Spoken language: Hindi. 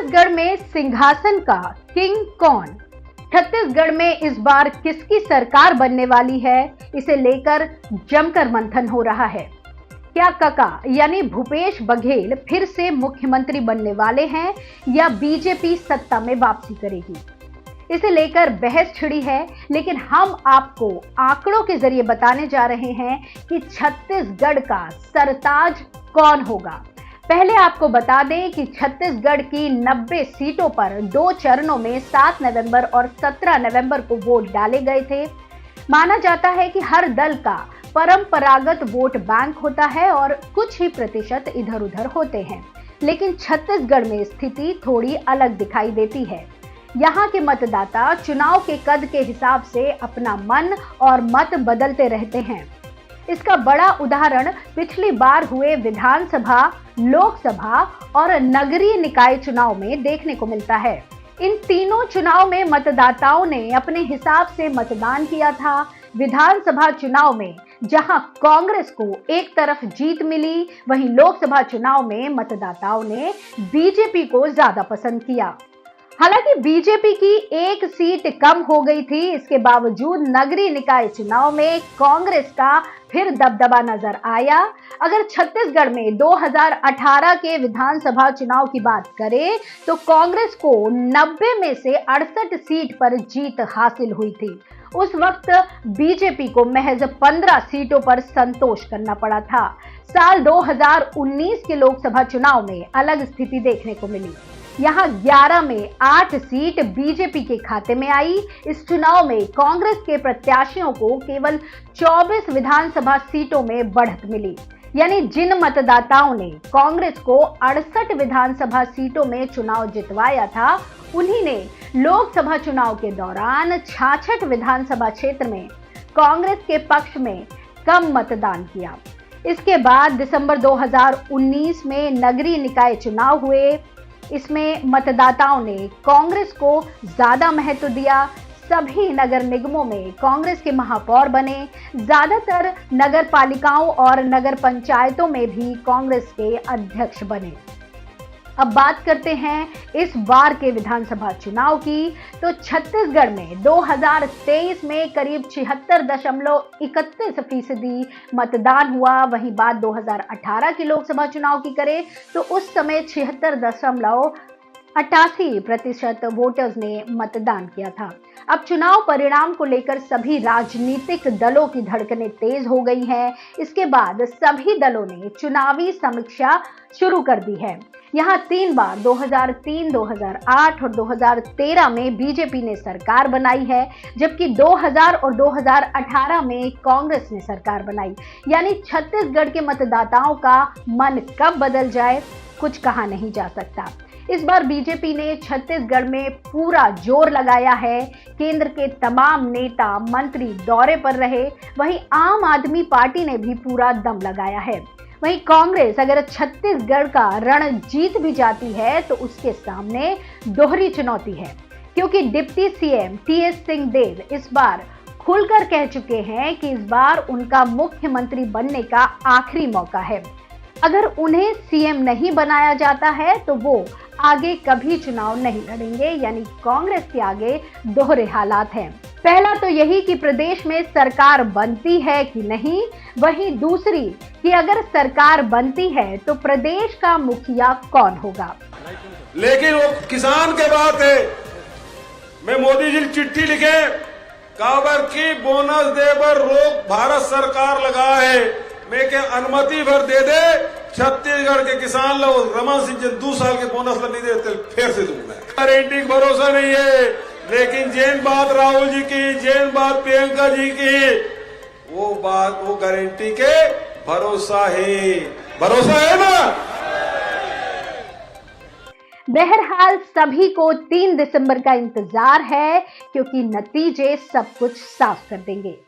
छत्तीसगढ़ में सिंहासन का किंग कौन? छत्तीसगढ़ में इस बार किसकी सरकार बनने वाली है, इसे लेकर जमकर मंथन हो रहा है। क्या काका यानी भूपेश बघेल फिर से मुख्यमंत्री बनने वाले हैं या बीजेपी सत्ता में वापसी करेगी, इसे लेकर बहस छिड़ी है। लेकिन हम आपको आंकड़ों के जरिए बताने जा रहे हैं कि छत्तीसगढ़ का सरताज कौन होगा। पहले आपको बता दें कि छत्तीसगढ़ की 90 सीटों पर 2 चरणों में 7 नवंबर और 17 नवंबर को वोट डाले गए थे। माना जाता है कि हर दल का परंपरागत वोट बैंक होता है और कुछ ही प्रतिशत इधर उधर होते हैं, लेकिन छत्तीसगढ़ में स्थिति थोड़ी अलग दिखाई देती है। यहाँ के मतदाता चुनाव के कद के हिसाब से अपना मन और मत बदलते रहते हैं। इसका बड़ा उदाहरण पिछली बार हुए विधानसभा, लोकसभा और नगरीय निकाय चुनाव में देखने को मिलता है। इन तीनों चुनाव में मतदाताओं ने अपने हिसाब से मतदान किया था। विधानसभा चुनाव में जहां कांग्रेस को एक तरफ जीत मिली, वहीं लोकसभा चुनाव में मतदाताओं ने बीजेपी को ज्यादा पसंद किया। हालांकि बीजेपी की एक सीट कम हो गई थी, इसके बावजूद नगरीय निकाय चुनाव में कांग्रेस का फिर दबदबा नजर आया। अगर छत्तीसगढ़ में 2018 के विधानसभा चुनाव की बात करें तो कांग्रेस को 90 में से 68 सीट पर जीत हासिल हुई थी। उस वक्त बीजेपी को महज 15 सीटों पर संतोष करना पड़ा था। साल 2019 के लोकसभा चुनाव में अलग स्थिति देखने को मिली। यहां 11 में 8 सीट बीजेपी के खाते में आई। इस चुनाव में कांग्रेस के प्रत्याशियों को केवल 24 विधानसभा सीटों में बढ़त मिली। यानी जिन मतदाताओं ने कांग्रेस को 68 विधानसभा सीटों में चुनाव जितवाया था, उन्हीं ने लोकसभा चुनाव के दौरान 66 विधानसभा क्षेत्र में कांग्रेस के पक्ष में कम मतदान किया। इसके बाद दिसंबर 2019 में नगरीय निकाय चुनाव हुए। इसमें मतदाताओं ने कांग्रेस को ज्यादा महत्व दिया। सभी नगर निगमों में कांग्रेस के महापौर बने। ज्यादातर नगर पालिकाओं और नगर पंचायतों में भी कांग्रेस के अध्यक्ष बने। अब बात करते हैं इस बार के विधानसभा चुनाव की, तो छत्तीसगढ़ में 2023 में करीब 76.31% मतदान हुआ। वहीं बात 2018 के लोकसभा चुनाव की करें तो उस समय 76.88% वोटर्स ने मतदान किया था। अब चुनाव परिणाम को लेकर सभी राजनीतिक दलों की धड़कनें तेज हो गई हैं। इसके बाद सभी दलों ने चुनावी समीक्षा शुरू कर दी है। यहाँ 3 बार 2003, 2008 और 2013 में बीजेपी ने सरकार बनाई है, जबकि 2000 और 2018 में कांग्रेस ने सरकार बनाई। यानी छत्तीसगढ़ के मतदाताओं का मन कब बदल जाए, कुछ कहा नहीं जा सकता। इस बार बीजेपी ने छत्तीसगढ़ में पूरा जोर लगाया है। केंद्र के तमाम नेता मंत्री दौरे पर रहे। वहीं आम आदमी पार्टी ने भी पूरा दम लगाया है। वहीं कांग्रेस अगर छत्तीसगढ़ का रण जीत भी जाती है तो उसके सामने दोहरी चुनौती है, क्योंकि डिप्टी सीएम टीएस सिंहदेव इस बार खुलकर कह चुके हैं कि इस बार उनका मुख्यमंत्री बनने का आखिरी मौका है। अगर उन्हें सीएम नहीं बनाया जाता है तो वो आगे कभी चुनाव नहीं लड़ेंगे। यानी कांग्रेस के आगे दोहरे हालात हैं। पहला तो यही कि प्रदेश में सरकार बनती है कि नहीं, वहीं दूसरी कि अगर सरकार बनती है तो प्रदेश का मुखिया कौन होगा। लेकिन वो किसान के बात है। मैं मोदी जी चिट्ठी लिखे काबर की बोनस दे बर रोक भारत सरकार लगा है। मैं के अनुमति भर दे दे छत्तीसगढ़ के किसान लोग रमन सिंह जी 2 साल के बोनस नहीं देते, फिर से दूंगा। गारंटी का भरोसा नहीं है, लेकिन जैन बात राहुल जी की, जैन बात प्रियंका जी की, वो बात वो गारंटी के भरोसा है ना। बहरहाल सभी को 3 दिसंबर का इंतजार है, क्योंकि नतीजे सब कुछ साफ कर देंगे।